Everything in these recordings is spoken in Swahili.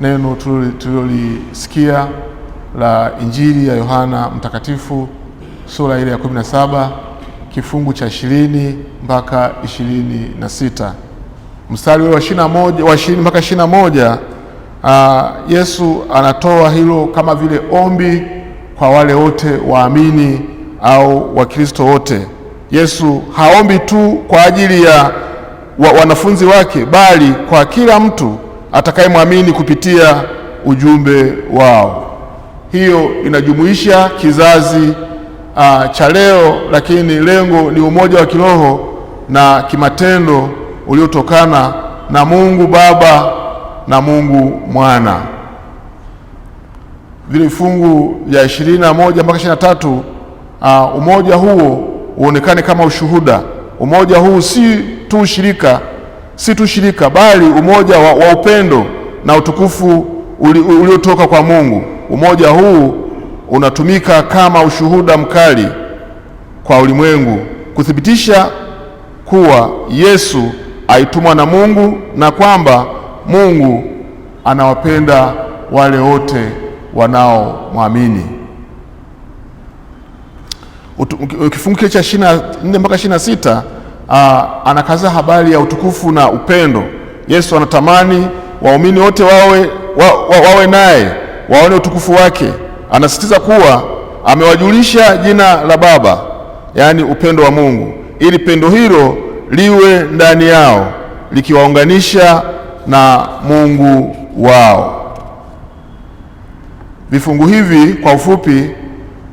neno tulilolisikia la Injili ya Yohana Mtakatifu sura ile ya 17 kifungu cha 20 mpaka 26. Mstari wa 21 mpaka 21, Yesu anatoa hilo kama vile ombi kwa wale wote waamini au Wakristo wote. Yesu haombi tu kwa ajili ya wanafunzi wake, bali kwa kila mtu atakayemwamini kupitia ujumbe wao. Hiyo inajumuisha kizazi cha leo, lakini lengo ni umoja wa kiroho na kimatendo uliotokana na Mungu Baba na Mungu Mwana. Vile vifungu vya 21 mpaka 23, umoja huo uonekane kama ushuhuda. Umoja huu si tu shirika bali umoja wa upendo na utukufu uliotoka kwa Mungu. Umoja huu unatumika kama ushuhuda mkali kwa ulimwengu kuthibitisha kuwa Yesu aitumwa na Mungu na kwamba Mungu anawapenda wale wote wanaomwamini. Kifungu cha 24 mpaka 26 anakaza habari ya utukufu na upendo. Yesu anatamani waumini wote wawe naye, waone utukufu wake. Anasisitiza kuwa amewajulisha jina la Baba, yaani upendo wa Mungu, ili pendo hilo liwe ndani yao likiwaunganisha na Mungu wao. Vifungu hivi kwa ufupi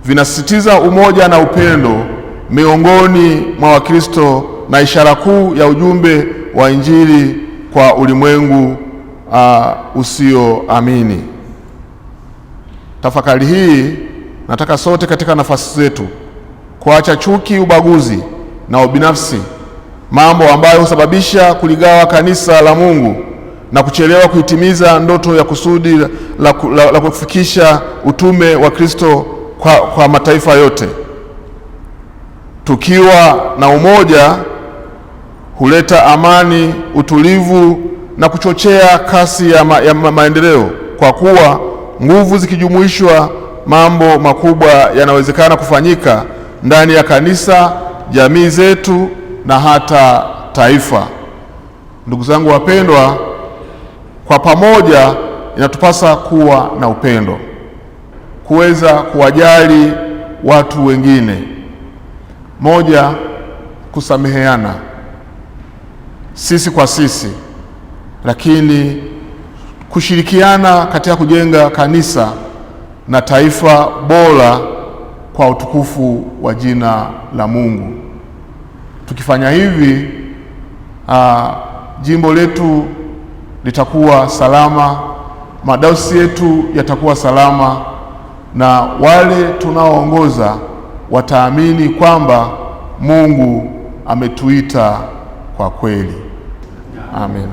vinasisitiza umoja na upendo miongoni mwa Wakristo na ishara kuu ya ujumbe wa Injili kwa ulimwengu usioamini. Tafakari hii nataka sote katika nafasi zetu kuacha chuki, ubaguzi na ubinafsi, mambo ambayo husababisha kuligawa kanisa la Mungu na kuchelewa kuitimiza ndoto ya kusudi la kufikisha utume wa Kristo kwa mataifa yote. Tukiwa na umoja huleta amani, utulivu na kuchochea kasi ya maendeleo, kwa kuwa nguvu zikijumuishwa, mambo makubwa yanawezekana kufanyika ndani ya kanisa, jamii zetu na hata taifa. Ndugu zangu wapendwa, kwa pamoja inatupasa kuwa na upendo, kuweza kuwajali watu wengine. Moja, kusameheana sisi kwa sisi, lakini kushirikiana katika kujenga kanisa na taifa bora kwa utukufu wa jina la Mungu. Tukifanya hivi, jimbo letu litakuwa salama, madayosisi yetu yatakuwa salama, na wale tunaoongoza wataamini kwamba Mungu ametuita kwa kweli. Amen.